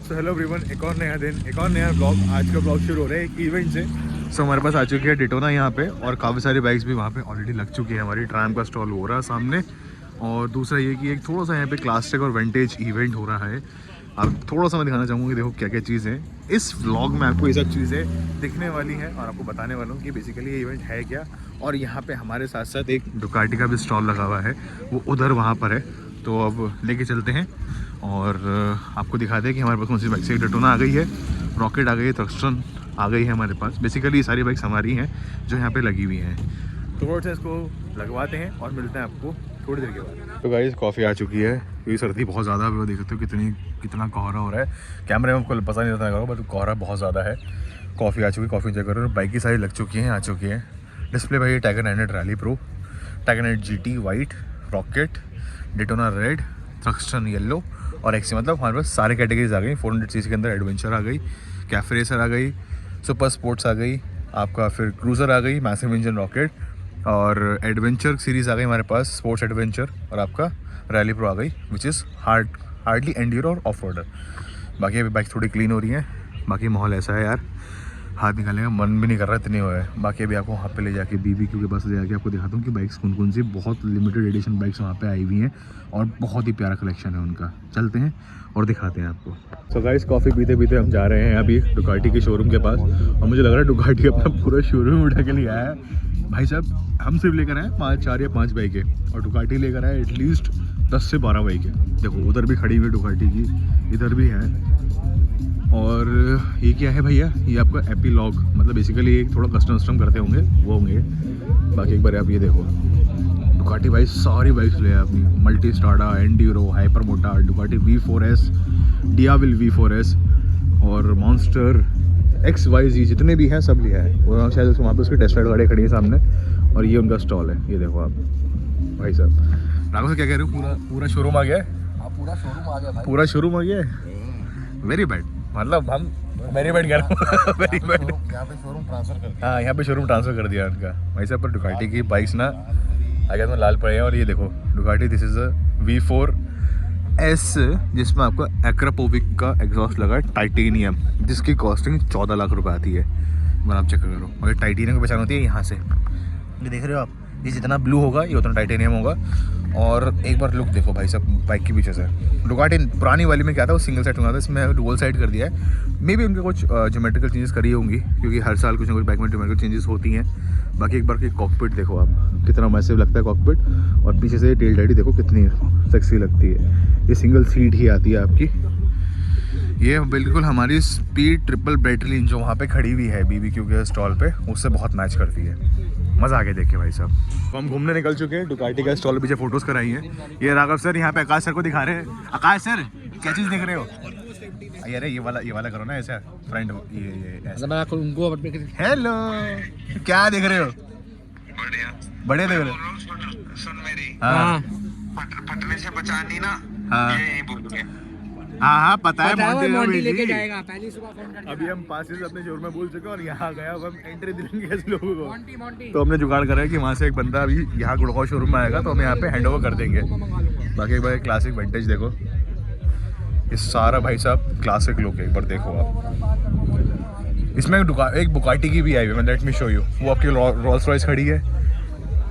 So hello everyone, एक और नया दिन, एक और नया ब्लॉग। आज का ब्लॉग शुरू हो रहा है एक इवेंट से। सो हमारे पास आ चुकी है डिटोना यहाँ पे, और काफ़ी सारी बाइक्स भी वहाँ पे ऑलरेडी लग चुकी है। हमारी ट्रायम का स्टॉल हो रहा है सामने। और दूसरा ये कि एक थोड़ा सा यहाँ पे क्लासिक और विंटेज इवेंट हो रहा है। अब थोड़ा सा मैं दिखाना चाहूँगी, देखो क्या क्या चीज़ें हैं इस व्लॉग में। आपको ये सब चीज़ें दिखने वाली हैं और आपको बताने वाला हूँ कि बेसिकली ये इवेंट है क्या। और यहाँ पे हमारे साथ साथ एक डुकाटी का भी स्टॉल लगा हुआ है, वो उधर वहाँ पर है। तो अब लेके चलते हैं और आपको दिखाते हैं कि हमारे पास कौन सी बाइक से। डिटोना आ गई है, रॉकेट आ गई है, थ्रस्टन आ गई है हमारे पास। बेसिकली ये सारी बाइक्स हमारी हैं जो यहाँ पे लगी हुई हैं। तो थोड़ा सा इसको लगवाते हैं और मिलते हैं आपको थोड़ी देर के बाद। तो गाइस कॉफ़ी आ चुकी है, क्योंकि सर्दी बहुत ज़्यादा है। देख सकते हो कितना कोहरा हो रहा है। कैमरे में आपको पता नहीं रहता है, बट कोहरा बहुत ज़्यादा है। कॉफ़ी आ चुकी है, कॉफ़ी इंजॉय करो। बाइक की सारी लग चुकी हैं, आ चुकी हैं। डिस्प्ले भाई Tiger 900 rally pro, Tiger 900 GT white, rocket, Daytona red, Thruxton yellow और एक्सी। मतलब हमारे पास सारे कैटेगरीज आ गई। 400cc के अंदर एडवेंचर आ गई, कैफे रेसर आ गई, सुपर स्पोर्ट्स आ गई आपका, फिर क्रूज़र आ गई, मैसिव इंजन रॉकेट, और एडवेंचर सीरीज़ आ गई हमारे पास, स्पोर्ट्स एडवेंचर, और आपका रैली प्रो आ गई, विच इज़ हार्डली एंड्योर और ऑफ रोडर। बाकी अभी बाइक थोड़ी क्लीन हो रही है। बाकी माहौल ऐसा है यार, हाथ निकालने का मन भी नहीं कर रहा, इतनी हुआ है। बाकी अभी आपको वहाँ पे ले जाके BBQ के पास ले जाके आपको दिखाता हूँ कि बाइक्स कौन सी बहुत लिमिटेड एडिशन बाइक्स वहाँ पे आई हुई हैं और बहुत ही प्यारा कलेक्शन है उनका। चलते हैं और दिखाते हैं आपको। सो गाइस कॉफ़ी पीते पीते हम जा रहे हैं अभी डुकाटी के शोरूम के पास, और मुझे लग रहा है डुकाटी अपना पूरा शोरूम उठा के लिए आया है। भाई साहब हम सिर्फ लेकर आए 4 या 5 बाइकें, और डुकाटी लेकर आए एटलीस्ट 10 से 12 बाइकें। देखो उधर भी खड़ी हुई डुकाटी की, इधर भी है। और ये क्या है भैया, ये आपका एपीलॉग, मतलब बेसिकली एक थोड़ा कस्टम करते होंगे वो होंगे। बाकी एक बार आप ये देखो, डुकाटी भाई सारी बाइक्स ले अपनी, मल्टी स्टाडा, एंड्यूरो, हाइपर मोटा, डुकाटी V4S, डियाविल V4S और मॉन्स्टर XYZ जितने भी हैं सब लिया है। और शायद वहाँ पे उसकी टेस्ट राइड गाड़ी खड़ी है सामने, और ये उनका स्टॉल है। ये देखो आप भाई साहब। राघव से क्या कह रहे हो, पूरा शोरूम आ गया है? पूरा शोरूम आ गया भाई। पूरा शोरूम आ गया है, वेरी बैड। मतलब हम वेरी बैड कह रहा हूँ, वेरी बैड। यहाँ पे शोरूम ट्रांसफर कर दिया। हाँ यहाँ पे शोरूम ट्रांसफर कर दिया उनका भाई साहब। पर डुकाटी की बाइक्स ना आगे में लाल पड़े हैं। और ये देखो Ducati, this is a V4S, जिसमें आपको एक्रापोविक का एग्जॉस्ट लगा है, टाइटेनियम, जिसकी कॉस्टिंग 14 लाख रुपए आती है। मतलब आप चेक करो, और टाइटेनियम की पहचान होती है यहाँ से। ये देख रहे हो आप, ये जितना ब्लू होगा ये उतना टाइटेनियम होगा। और एक बार लुक देखो भाई साहब बाइक के पीछे से। डुकाटी पुरानी वाली में क्या था, वो सिंगल साइड होता था, इसमें डुअल साइड कर दिया है। मे बी उनके कुछ ज्योमेट्रिकल चेंजेस करी होंगी, क्योंकि हर साल कुछ ना कुछ बाइक में ज्योमेट्रिकल चेंजेस होती हैं। बाकी एक बार की कॉकपिट देखो आप, कितना मैसिव लगता है कॉकपिट, और पीछे से टेल लाइट देखो कितनी सेक्सी लगती है। ये सिंगल सीट ही आती है आपकी। ये बिल्कुल हमारी स्पीड ट्रिपल बैटरी जो वहाँ पे खड़ी हुई है BBQ के स्टॉल पे, उससे बहुत मैच करती है। मज़ा आ गया देख के भाई साहब। तो हम घूमने निकल चुके हैं, डुकाटी का स्टॉल पीछे फोटोज कराई हैं। ये राघव सर यहाँ पे आकाश सर को दिखा रहे हैं। आकाश सर क्या चीज़ देख रहे हो? अरे ये वाला करो ना ऐसा फ्रेंड, ये उनको हेलो, क्या देख रहे हो? बढ़िया देख रहे हो? सुन मेरी, हाँ फटने से बचानी ना। हाँ ये बोल हाँ पता है, मॉन्टी लेके जाएगा। पहली सुबह फोन कर। अभी हम पासेस अपने शोरूम में भूल चुके हैं और यहाँ गया, अब हम एंट्री देंगे ऐसे लोगों को। मॉन्टी तो हमने जुगाड़ करा है कि वहाँ से एक बंदा अभी यहाँ गुड़गांव शोरूम में आएगा, तो हम यहाँ पे हैंड ओवर कर देंगे। बाकी एक बार क्लासिक विंटेज देखो, ये सारा भाई साहब क्लासिक लुक है। एक बार देखो आप, इसमें एक बुकाटी की भी आई हुई है, लेट मी शो यू। वो आपकी रोल्स रॉयस खड़ी है,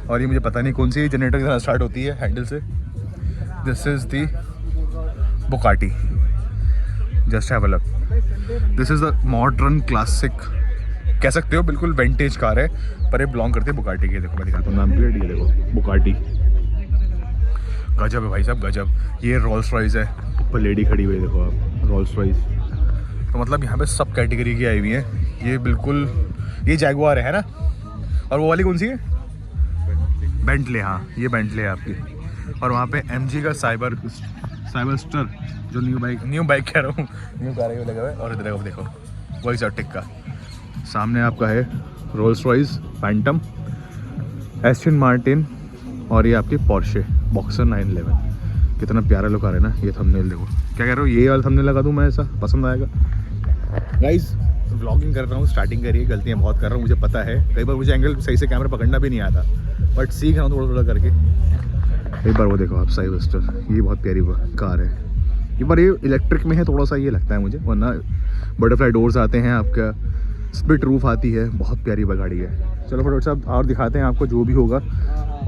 और ये मुझे पता नहीं कौन सी जनरेटर के साथ स्टार्ट होती है हैंडल से। This is the Bugatti, just have a look. This is the modern classic, कह सकते हो बिल्कुल विंटेज कार है, पर ये बिलोंग करती है बुकाटी के। देखो मैं दिखाता हूँ नाम प्लेट, ये देखो बुकाटी, गजब है भाई साहब गजब। ये रोल्स रॉयस है, ऊपर लेडी खड़ी हुई है देखो आप, रोल्स रॉयस। तो मतलब यहाँ पे सब कैटेगरी की आई हुई है। ये बिल्कुल, ये जैगुआर है ना, और वो वाली कौन सी है? बेंटले। हाँ ये बेंटले है आपकी। और वहाँ पे MG का साइबरस्टर, जो न्यू बाइक कह रहा हूँ, न्यू कार है लगा हुआ है। और इधर देखो वही सब टिक का सामने आपका है Rolls Royce, Phantom, Aston Martin, और ये आपकी पोर्शे बॉक्सर 911। कितना प्यारा लुक आ रहा है ना। ये थंबनेल देखो, क्या कह रहे हो, ये वाला थंबनेल लगा दूँ मैं, ऐसा पसंद आएगा? गाइस व्लॉगिंग कर रहा हूँ, स्टार्टिंग करिए, गलतियाँ बहुत कर रहा हूँ, मुझे पता है। कई बार मुझे एंगल सही से कैमरा पकड़ना भी नहीं आता, बट सीख रहा हूँ थोड़ा थोड़ा करके। एक बार वो देखो आप, साइबरस्टर, ये बहुत प्यारी कार है। एक बार ये इलेक्ट्रिक में है, थोड़ा सा ये लगता है मुझे, वरना बटरफ्लाई डोर्स आते हैं, आपका स्प्लिट रूफ आती है, बहुत प्यारी गाड़ी है। चलो फटाफट साहब और दिखाते हैं आपको जो भी होगा,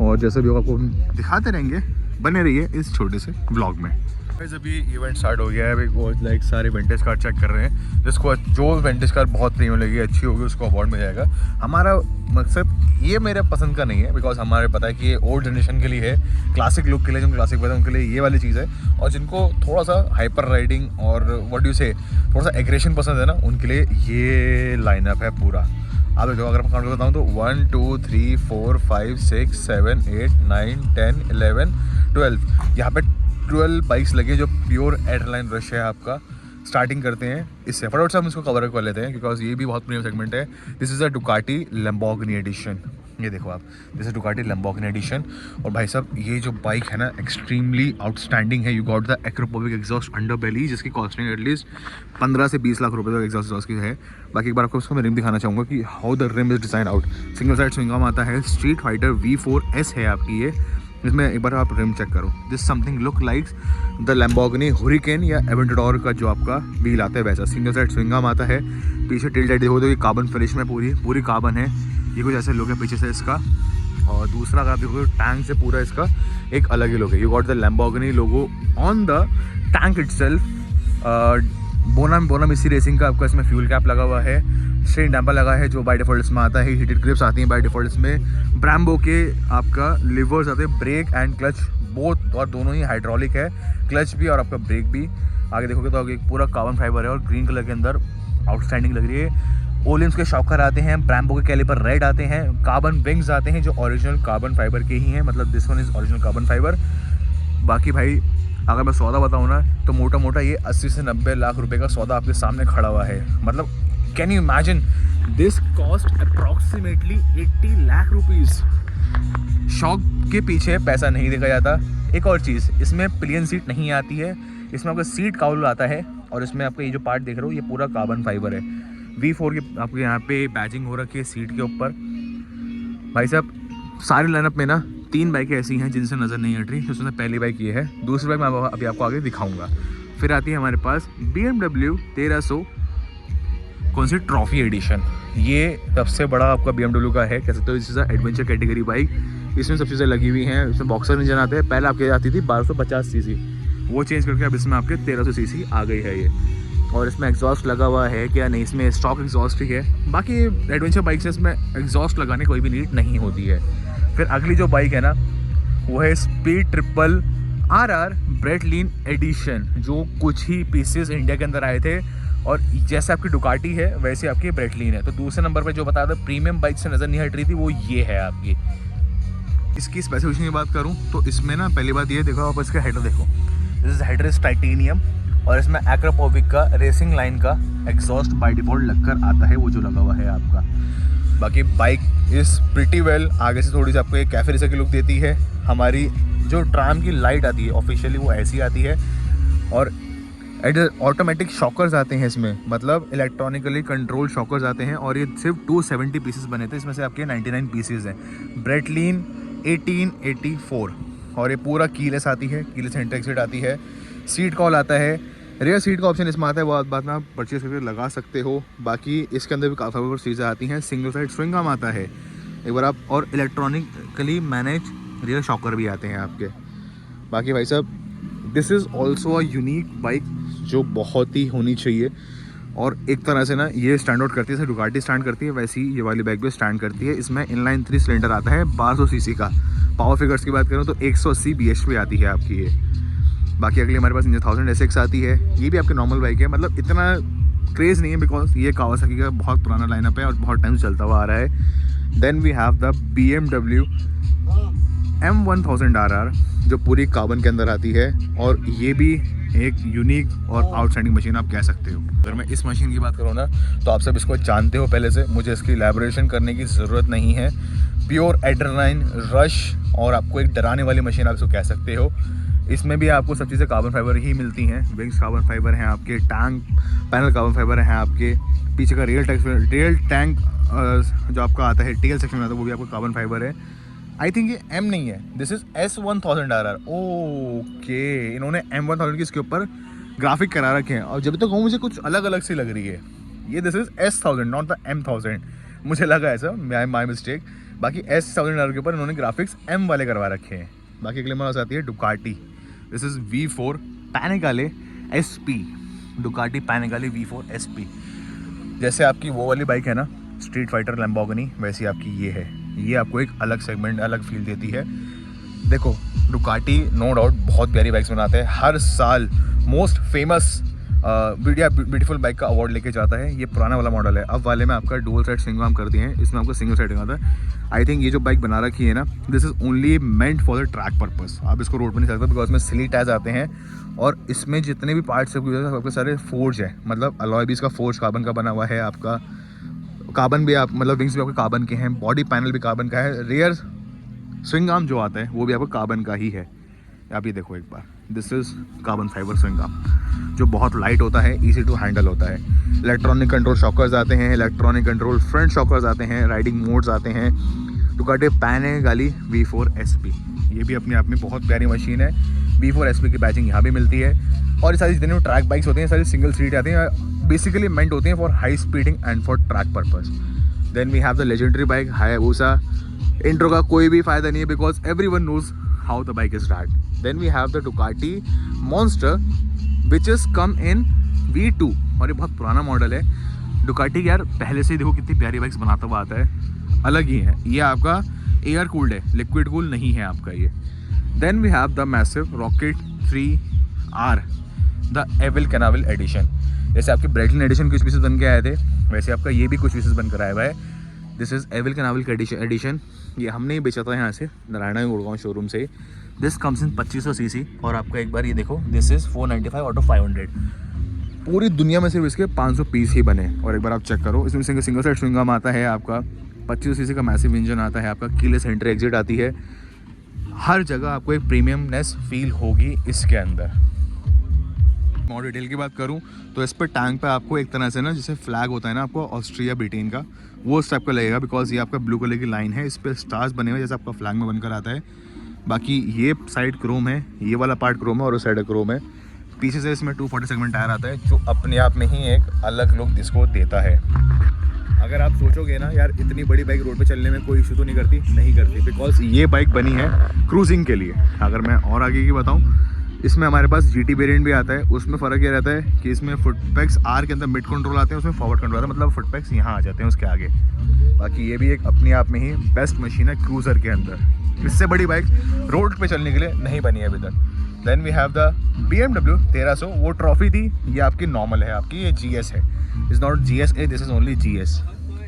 और जैसे भी होगा आपको हम दिखाते रहेंगे, बने रहिए इस छोटे से व्लॉग में। अभी इवेंट स्टार्ट हो गया है, अभी वो लाइक सारे विंटेज कार चेक कर रहे हैं, जिसको जो विंटेज कार बहुत प्रीमियम लगी, अच्छी होगी, उसको अवार्ड मिल जाएगा। हमारा मकसद ये मेरे पसंद का नहीं है, बिकॉज हमारे पता है कि ये ओल्ड जनरेशन के लिए है, क्लासिक लुक के लिए, जो क्लासिक पसंद उनके लिए ये वाली चीज़ है, और जिनको थोड़ा सा हाइपर राइडिंग और व्हाट डू से थोड़ा सा एग्रेशन पसंद है ना, उनके लिए ये लाइनअप है पूरा। आप देखो, अगर मैं काउंट बताऊँ तो 1 2 3 4 5 6 7 8 9 10 11 12, यहाँ पे 12 बाइक्स लगे जो प्योर एड्रेनालाइन रश है आपका। स्टार्टिंग करते हैं इससे, फटाफट से हम इसको कवर कर लेते हैं, बिकॉज ये भी बहुत प्रीमियम सेगमेंट है। This is a Ducati Lamborghini edition, ये देखो आप, this is Ducati Lamborghini edition. और भाई साहब ये जो बाइक है ना, एक्सट्रीमली आउटस्टैंडिंग है। You got the Akrapovic exhaust under belly, जिसकी कॉस्टिंग एटलीस्ट 15 से 20 लाख रुपए तक एग्जॉस्ट की है। बाकी एक बार आपको उसको मैं रिम दिखाना चाहूँगा कि how the rim is design out. Single side swing arm आता है, स्ट्रीट फाइटर V4S है आपकी ये। इसमें एक बार आप रिम चेक करो, this something look like the Lamborghini hurricane या एवेंटडोर का जो आपका व्हील आता है वैसा। सिंगल साइड स्विंग आर्म आता है, पीछे टेल लाइट देखो तो ये कार्बन फिनिश में पूरी कार्बन है, ये कुछ ऐसे लुक है पीछे से इसका। और दूसरा अगर आप देखो टैंक से पूरा इसका एक अलग ही लुक है। You got the Lamborghini logo on the tank itself. बोना मिस्सी रेसिंग का आपका इसमें फ्यूल कैप लगा हुआ है, स्ट्रेन डैम्पर लगा है जो बाय डिफॉल्ट इसमें आता है, हीटेड ग्रिप्स आती हैं बाय डिफॉल्ट इसमें। ब्राम्बो के आपका लिवर्स आते हैं, ब्रेक एंड क्लच बोथ, और दोनों ही हाइड्रोलिक है, क्लच भी और आपका ब्रेक भी। आगे देखोगे तो आगे पूरा कार्बन फाइबर है और ग्रीन कलर के अंदर आउटस्टैंडिंग लग रही है। ओलिम्स के शॉकर आते हैं, ब्राम्बो के कैलिपर रेड आते हैं, कार्बन विंग्स आते हैं जो ओरिजिनल कार्बन फाइबर के ही हैं, मतलब this one is original carbon fibre. बाकी भाई अगर मैं सौदा बताऊँ ना तो मोटा मोटा ये 80 से 90 लाख रुपए का सौदा आपके सामने खड़ा हुआ है। मतलब can you imagine, this cost approximately 80 lakh rupees. Shock के पीछे पैसा नहीं देखा जाता। एक और चीज़, इसमें पिलियन सीट नहीं आती है, इसमें आपका सीट काउल आता है, और इसमें आपका ये जो पार्ट देख रहे हो ये पूरा कार्बन फाइबर है। V4 की आपके यहाँ पे बैजिंग हो रखी है सीट के ऊपर। भाई साहब सारे लाइनअप में ना 3 बाइकें ऐसी हैं जिनसे नज़र नहीं हट रही, उसमें पहली बाइक ये है, दूसरी बाइक मैं अभी आपको आगे दिखाऊंगा। फिर आती है हमारे पास BMW 1300 कौन सी ट्रॉफी एडिशन। ये सबसे बड़ा आपका BMW का है, कह सकते हो इस एडवेंचर कैटेगरी बाइक। इसमें सब चीज़ें लगी हुई हैं, इसमें बॉक्सर इंजन आते हैं, पहले आपके आती थी 1250 सीसी, वो चेंज करके अब इसमें आपके 1300 सीसी आ गई है ये। और इसमें एग्जॉस्ट लगा हुआ है क्या नहीं, इसमें स्टॉक एग्जॉस्ट ही है। बाकी एडवेंचर बाइक से इसमें एग्जॉस्ट लगाने कोई भी नीड नहीं होती है। फिर अगली जो बाइक है ना वो है स्पीड ट्रिपल RR ब्रेटलिन एडिशन, जो कुछ ही पीसेस इंडिया के अंदर आए थे, और जैसे आपकी डुकाटी है वैसे आपकी ब्रेटलिन है। तो दूसरे नंबर पर जो बता दो प्रीमियम बाइक से नज़र नहीं हट रही थी वो ये है आपकी। इसकी स्पेसिफिकेशन की बात करूँ तो इसमें ना पहली बात ये देखो आप, इसका हेडर देखो, this is header is titanium, और इसमें एक्रोपोविक का रेसिंग लाइन का एग्जॉस्ट बाय डिफॉल्ट लगकर आता है, वो जो लगा हुआ है आपका। बाकी बाइक इज़ प्रिटी वेल, आगे से थोड़ी सी आपको एक कैफे रेसर की लुक देती है। हमारी जो ट्राम की लाइट आती है ऑफिशियली वो ऐसी आती है, और ऑटोमेटिक शॉकर्स आते हैं इसमें, मतलब इलेक्ट्रॉनिकली कंट्रोल शॉकर्स आते हैं, और ये सिर्फ 270 पीसेस बने थे, इसमें से आपके 99 पीसेस हैं। ब्रेटलिन 1884, और ये पूरा कीलेस आती है, कीलेस एंटर एग्जिट आती है, सीट कॉल आता है, रियर सीट का ऑप्शन इसमें आता है, वो बाद में आप परचेज करके लगा सकते हो। बाकी इसके अंदर भी काफ़ी और चीज़ें आती हैं, सिंगल साइड स्विंग आर्म आता है एक बार आप, और इलेक्ट्रॉनिकली मैनेज रियर शॉकर भी आते हैं आपके। बाकी भाई साहब this is also a unique bike जो बहुत ही होनी चाहिए, और एक तरह से ना ये स्टैंड आउट करती है, जैसे डुकाटी स्टैंड करती है वैसी ये वाली बाइक भी स्टैंड करती है। इसमें इनलाइन 3 सिलेंडर आता है, 1200 सीसी का। पावर फिगर्स की बात करूँ तो 180 bhp आती है आपकी ये। बाकी अगली हमारे पास 1000 SX आती है, ये भी आपकी नॉर्मल बाइक है, मतलब इतना क्रेज़ नहीं है बिकॉज ये कावासाकी का बहुत पुराना लाइनअप है और बहुत टाइम चलता हुआ आ रहा है। Then we have the BMW M1000 RR जो पूरी कार्बन के अंदर आती है, और ये भी एक यूनिक और आउटस्टैंडिंग मशीन आप कह सकते हो। अगर मैं इस मशीन की बात करूँ ना तो आप सब इसको जानते हो पहले से, मुझे इसकी एलैबोरेशन करने की ज़रूरत नहीं है। प्योर एड्रेनालाइन रश, और आपको एक डराने वाली मशीन आप इसको कह सकते हो। इसमें भी आपको सब चीज़ें कार्बन फाइबर ही मिलती हैं, विंग्स कार्बन फाइबर हैं आपके, टैंक पैनल कार्बन फाइबर हैं आपके, पीछे का रियल टैंक जो आपका आता है टेल सेक्शन में आता है वो भी आपको कार्बन फाइबर है। आई थिंक ये M नहीं है, this is S1000 RR। Okay, इन्होंने M1000 की इसके ऊपर ग्राफिक करा रखे हैं, और जब तक कहूँ मुझे कुछ अलग अलग सी लग रही है। ये this is S1000 not the M1000, मुझे लगा ऐसा, माई मिस्टेक। बाकी S1000 के ऊपर इन्होंने ग्राफिक्स M वाले करवा रखे हैं। बाकी अगले मेरे पास आती है Ducati, this is V4 Panigale SP, Ducati Panigale V4 SP। जैसे आपकी वो वाली बाइक है ना स्ट्रीट फाइटर लैम्बोर्गिनी, वैसी आपकी ये है। ये आपको एक अलग सेगमेंट, अलग फील देती है। देखो डुकाटी नो डाउट बहुत प्यारी बाइक्स बनाते हैं, हर साल मोस्ट फेमस ब्यूटीफुल बाइक का अवार्ड लेके जाता है। ये पुराना वाला मॉडल है, अब वाले में आपका डुअल साइड स्विंग आर्म कर दिए हैं, इसमें आपको सिंगल साइड आता है। आई थिंक ये जो बाइक बना रखी है ना, this is only meant for the track purpose. आप इसको रोड पर नहीं सकते बिकॉज में स्लिट टायर्स आते हैं, और इसमें जितने भी पार्ट्स सबके सारे फोर्ज है, मतलब अलॉय भी इसका फोर्ज कार्बन का बना हुआ है। आपका कार्बन भी आप मतलब विंग्स भी आपके कार्बन के हैं, बॉडी पैनल भी कार्बन का है, रियर स्विंग आर्म जो आता है वो भी आपको कार्बन का ही है। आप ये देखो एक बार, this is carbon fibre swing arm जो बहुत लाइट होता है, ईजी टू हैंडल होता है। इलेक्ट्रॉनिक कंट्रोल शॉकर्स आते हैं, इलेक्ट्रॉनिक कंट्रोल फ्रंट शॉकर्स आते हैं, राइडिंग मोड्स आते हैं। डुकाटी पैनिकाले V4 SP, ये भी अपने आप में बहुत प्यारी मशीन है। V4 SP की बैचिंग यहाँ भी मिलती है, और ये सारी जितने भी ट्रैक बाइक्स होती हैं सारी सिंगल सीट आती हैं, बेसिकली मेंट होती हैं for high speeding and for track purpose. Then we have the legendary bike Hayabusa. Intro का कोई भी फायदा नहीं है because everyone knows how the bike is rad. Then we have the Ducati Monster which is come in V2, और ये बहुत पुराना मॉडल है। डुकाटी यार पहले से ही देखो कितनी प्यारी बाइक्स बनाता हुआ आता है, अलग ही है। ये आपका एयर कूल्ड है, लिक्विड कूल नहीं है आपका ये। Then we have the massive Rocket 3R, the Evel Knievel edition. जैसे आपके ब्रेटलिन एडिशन कुछ पीसेस बन के आए थे, वैसे आपका ये भी कुछ पीसेस बनकर आया हुआ है। This is Evel Knievel edition. ये हमने ही बेचा था यहाँ से नारायणा गुड़गांव शोरूम से। दिस कम्स इन 2500 cc, और आपका एक बार ये देखो, दिस इज़ 495 आउट ऑफ 500। पूरी दुनिया में सिर्फ इसके 500 पीस ही बने, और एक बार आप चेक करो, इसमें सिंगल साइड स्विंग आर्म आता है आपका, 2500 cc का मैसिव इंजन आता है आपका, कीलेस एंट्री एग्जिट आती है। हर जगह आपको एक प्रीमियमनेस फील होगी इसके अंदर। और डिटेल की बात करूं तो इस पर टैंक पे आपको एक तरह से ना जैसे फ्लैग होता है ना आपको ऑस्ट्रिया ब्रिटेन का, वो इस टाइप का लगेगा बिकॉज ये आपका ब्लू कलर की लाइन है, इस पर स्टार्स बने हुए जैसे आपका फ्लैग में बनकर आता है। बाकी ये साइड क्रोम है, ये वाला पार्ट क्रोम है और उस साइड क्रोम है। पीछे से इसमें 240 सेगमेंट टायर आता है जो अपने आप में ही एक अलग लुक इसको देता है। अगर आप सोचोगे ना यार इतनी बड़ी बाइक रोड पे चलने में कोई इशू तो नहीं करती बिकॉज ये बाइक बनी है क्रूजिंग के लिए। अगर मैं और आगे की बताऊँ, इसमें हमारे पास GT वेरिएंट भी आता है, उसमें फ़र्क ये रहता है कि इसमें फुटपैक्स R के अंदर मिड कंट्रोल आते हैं, उसमें फॉरवर्ड कंट्रोल आता है, मतलब फुटपैक्स यहाँ आ जाते हैं उसके आगे। बाकी ये भी एक अपने आप में ही बेस्ट मशीन है क्रूज़र के अंदर। इससे बड़ी बाइक रोड पे चलने के लिए नहीं बनी है अभी तक। Then we have the BMW 1300, वो ट्रॉफी थी, ये आपकी नॉर्मल है, आपकी ये GS है, is not GSA, this is only GS।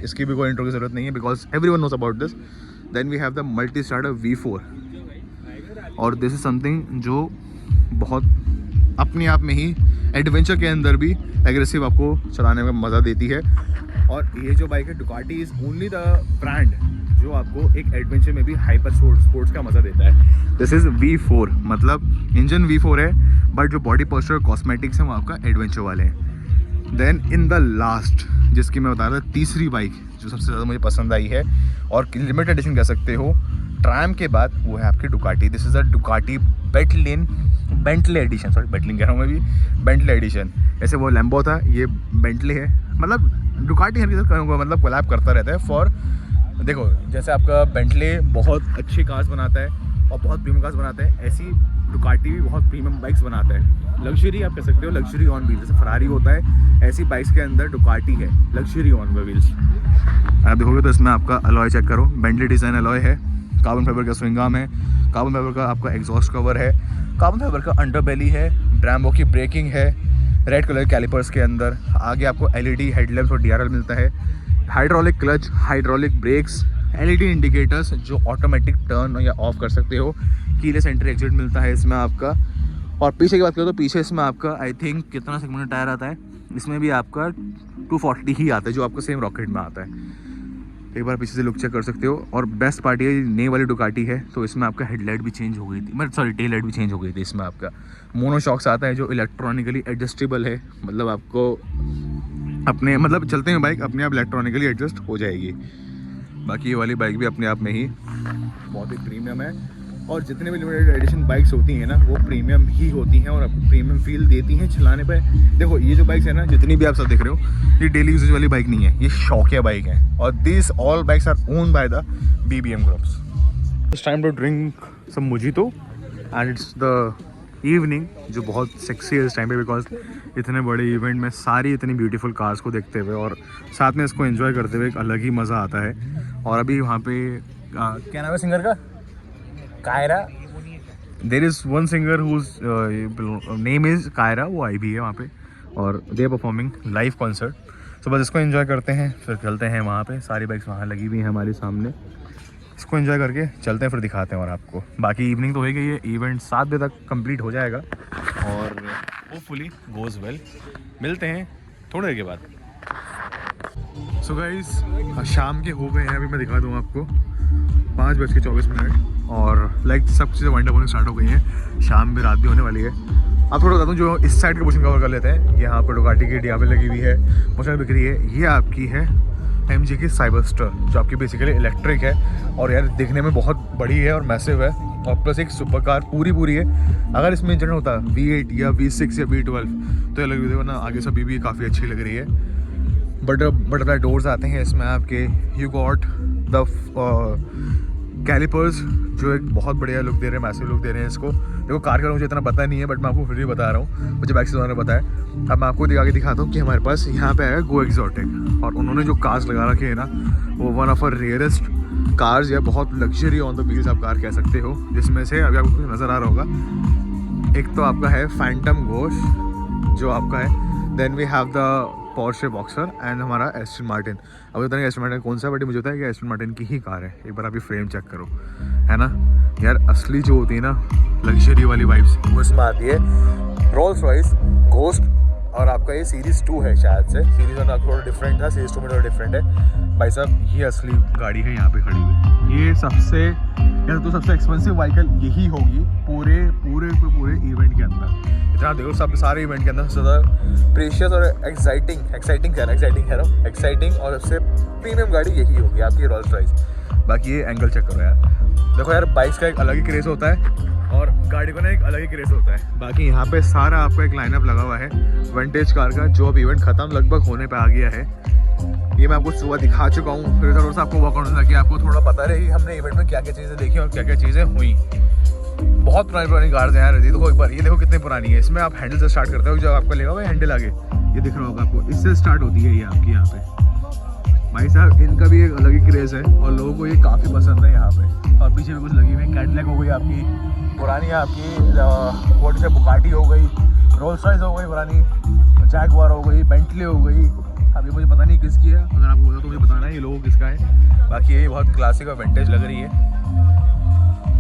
इसकी भी कोई इंट्रो की ज़रूरत नहीं है because everyone knows about this. Then we have the multi starter V4, और दिस इज़ समथिंग जो बहुत अपने आप में ही एडवेंचर के अंदर भी एग्रेसिव आपको चलाने में मज़ा देती है। और ये जो बाइक है Ducati is only the brand जो आपको एक एडवेंचर में भी हाइपर स्पोर्ट्स का मज़ा देता है। दिस इज़ V4, मतलब इंजन V4 है बट जो बॉडी पोस्चर कॉस्मेटिक्स हैं वो आपका एडवेंचर वाले हैं। देन इन द लास्ट जिसकी मैं बता रहा था तीसरी बाइक जो सबसे ज़्यादा मुझे पसंद आई है और लिमिटेड एडिशन कह सकते हो ट्रायम के बाद, वो है आपकी Ducati. This is a Ducati Bentley edition, sorry Breitling कह रहा हूँ मैं भी, बेंटले एडिशन। ऐसे वो लैम्बो था, ये बेंटले है, मतलब डुकाटी हर किसी मतलब कोलैब करता रहता है फॉर। देखो जैसे आपका बेंटले बहुत अच्छी कार्स बनाता है और बहुत प्रीमियम कार्स बनाता है, ऐसी डुकाटी भी बहुत प्रीमियम बाइक्स बनाता है। लग्जरी आप कह सकते हो, लग्जरी ऑन व्हील्स, जैसे फरारी होता है ऐसी बाइक्स के अंदर डुकाटी है लग्जरी ऑन व्हील्स। आप देखोगे तो इसमें आपका अलॉय चेक करो, बेंटले डिज़ाइन अलॉय है, कार्बन फाइबर का स्विंग आर्म है, कार्बन फाइबर का आपका एग्जॉस्ट कवर है, कार्बन फाइबर का अंडरबेली है, ब्राम्बो की ब्रेकिंग है, रेड कलर कैलिपर्स के अंदर। आगे आपको LED हेडलैम्प्स और DRL मिलता है, hydraulic clutch, hydraulic breaks, LED indicators जो ऑटोमेटिक टर्न या ऑफ कर सकते हो, कीलेस एंट्री एग्जिट मिलता है इसमें आपका। और पीछे की बात करो तो पीछे इसमें आपका आई थिंक कितना सेगमेंट टायर आता है, इसमें भी आपका 240 ही आता है जो आपको सेम रॉकेट में आता है। एक बार पीछे से लुक चेक कर सकते हो। और बेस्ट पार्ट ये नई वाली डुकाटी है तो इसमें आपका हेडलाइट भी चेंज हो गई थी, मतलब सॉरी टेल लाइट भी चेंज हो गई थी। इसमें आपका मोनो शॉक्स आता है जो इलेक्ट्रॉनिकली एडजस्टेबल है, मतलब आपको अपने मतलब चलते हैं बाइक अपने आप इलेक्ट्रॉनिकली एडजस्ट हो जाएगी। बाकी ये वाली बाइक भी अपने आप में ही बहुत ही प्रीमियम है और जितने भी लिमिटेड एडिशन बाइक्स होती हैं ना वो प्रीमियम ही होती हैं और आपको प्रीमियम फील देती हैं चलाने पे। देखो ये जो बाइक्स है ना, जितनी भी आप सब देख रहे हो, ये डेली यूजेज वाली बाइक नहीं है, ये शौकिया बाइक है और this all bikes are owned by the BBM groups. It's time to drink some mojito and it's the evening, जो बहुत सेक्सी है इस टाइम पे, बिकॉज इतने बड़े इवेंट में सारी इतनी ब्यूटीफुल कार्स को देखते हुए और साथ में इसको एंजॉय करते हुए एक अलग ही मज़ा आता है। और अभी वहाँ पे क्या नाम है सिंगर का? Kaira. There is one singer whose name is Kaira, वो आई भी है वहाँ पे और they are performing live concert. तो बस इसको एंजॉय करते हैं, फिर चलते हैं वहाँ पे। सारी बाइक्स वहाँ लगी हुई हैं हमारे सामने, इसको एंजॉय करके चलते हैं, फिर दिखाते हैं और आपको। बाकी इवनिंग तो हो गई है, इवेंट 7 बजे तक कंप्लीट हो जाएगा और होपफुली गोज़ वेल। मिलते हैं थोड़ी देर के बाद। सो गाइस शाम के हो गए हैं, अभी मैं दिखा दूँ आपको 5:24 और लाइक सब चीज़ें वाइंड अप होने स्टार्ट हो गई हैं। शाम में रात भी होने वाली है। आप थोड़ा बता दूँ, जो इस साइड के पोर्शन कवर कर लेते हैं। यहाँ पर डुकाटी की डियाबे लगी हुई है, मोशन बिक रही है। ये आपकी है MG की साइबरस्टर, जो आपकी बेसिकली इलेक्ट्रिक है और यार दिखने में बहुत बड़ी है और मैसिव है और प्लस एक सुपर कार पूरी है। अगर इसमें इंजन होता V8 या V6 या V12 तो ये लग रही थी, वरना आगे से भी काफ़ी अच्छी लग रही है। बटरफ्लाई डोर्स आते हैं इसमें आपके। यू गॉट द कैलिपर्स, जो एक बहुत बढ़िया लुक दे रहे हैं, मैसिव लुक दे रहे हैं इसको। देखो कार का मुझे इतना पता नहीं है, बट मैं आपको फिर भी बता रहा हूँ, मुझे बाइक से उन्होंने बताया। अब मैं आपको आगे दिखाता हूँ कि हमारे पास यहाँ पे है गो एक्सोटिक और उन्होंने जो कार्स लगा रखे हैं ना, वो one of a rarest cars या बहुत लग्जरी ऑन द व्हील्स आप कार कह सकते हो। जिसमें से अभी आपको नज़र आ रहा होगा, एक तो आपका है फैंटम घोष जो आपका है, then we have the Porsche boxer and हमारा एस्टन मार्टिन। अब पता नहीं एस्टन मार्टिन कौन सा है, बट मुझे पता है कि एस्टन मार्टिन की ही कार है। एक बार आप ये फ्रेम चेक करो, है ना यार, असली जो होती है ना लग्जरी वाली वाइब्स वो इसमें आती है। रोल्स रॉयस घोस्ट और आपका ये सीरीज़ 2 है शायद से। सीरीज़ 1 आपको थोड़ा डिफरेंट था, सीरीज़ 2 में थोड़ा डिफरेंट है। भाई साहब ये असली गाड़ी है यहाँ पे खड़ी हुई। ये सबसे एक्सपेंसिव व्हीकल यही होगी पूरे इवेंट के अंदर। इतना देखो, सब सारे इवेंट के अंदर सबसे ज़्यादा प्रीशियस और एक्साइटिंग और सबसे प्रीमियम गाड़ी यही होगी आपकी रोल्स रॉयस। बाकी ये एंगल चेक करो यार, देखो यार, बाइक्स का एक अलग ही क्रेज़ होता है और गाड़ी का ना एक अलग ही क्रेज़ होता है। बाकी यहाँ पे सारा आपका एक लाइनअप लगा हुआ है विंटेज कार का, जो अब इवेंट ख़त्म लगभग होने पे आ गया है। ये मैं आपको सुबह दिखा चुका हूँ, फिर थोड़ा सा आपको वर्कआउट ताकि आपको थोड़ा पता रहे कि हमने इवेंट में क्या क्या चीज़ें देखी और क्या क्या चीज़ें हुई। बहुत पुरानी कार्स हैं यार। ये देखो एक बार, ये देखो कितनी पुरानी है। इसमें आप हैंडल से स्टार्ट करते हो, जब आपको लेगा वो हैंडल आगे ये दिख रहा होगा आपको, इससे स्टार्ट होती है ये आपकी यहाँ पे। भाई साहब इनका भी एक अलग ही क्रेज़ है और लोगों को ये काफ़ी पसंद है यहाँ पे। और पीछे में कुछ लगी हुई कैडिलैक हो गई आपकी पुरानी, आपकी वोट से बुगाटी हो गई, रोल्स रॉयस हो गई पुरानी, जैगवार हो गई, बेंटली हो गई। अभी मुझे पता नहीं किसकी है, अगर आपको बोला तो मुझे बताना है ये लोगों किसका है। बाकी ये बहुत क्लासिक और विंटेज लग रही है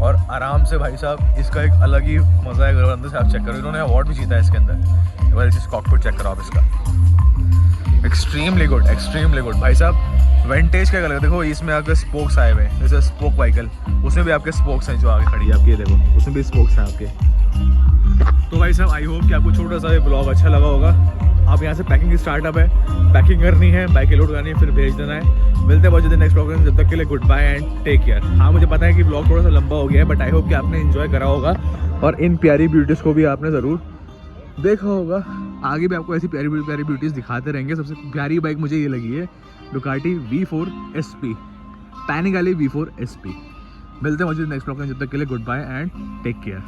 और आराम से भाई साहब इसका एक अलग ही मज़ा है। अगर अंदर से आप चेक करो, इन्होंने अवार्ड भी जीता है इसके अंदर। एक बार इस कॉकपिट चेक करो आप इसका, एक्सट्रीमली गुड भाई साहब। विंटेज का अलग देखो, इसमें आपके स्पोक्स आए हुए हैं, जैसे स्पोक व्हीकल, उसमें भी आपके स्पोक्स हैं। जो आगे खड़ी है आपकी, ये देखो उसमें भी स्पोक्स हैं आपके। तो भाई साहब आई होप कि आपको छोटा सा ये ब्लॉग अच्छा लगा होगा। आप यहाँ से पैकिंग स्टार्टअप है, पैकिंग करनी है, बाइक लोड करनी है, फिर भेज देना है। मिलते हैं बहुत नेक्स्ट ब्लॉग में, जब तक के लिए goodbye and take care. हाँ मुझे पता है कि ब्लॉग थोड़ा सा लंबा हो गया है, बट आई होप कि आपने एंजॉय करा होगा और इन प्यारी ब्यूटीज़ को भी आपने ज़रूर देखा होगा। आगे भी आपको ऐसी प्यारी ब्यूटीज़ दिखाते रहेंगे। सबसे प्यारी बाइक मुझे ये लगी है डुकाटी V4 SP, पैनिक वाली V4 SP। मिलते हैं मुझे नेक्स्ट ब्लॉग में, जब तक के लिए goodbye and take care.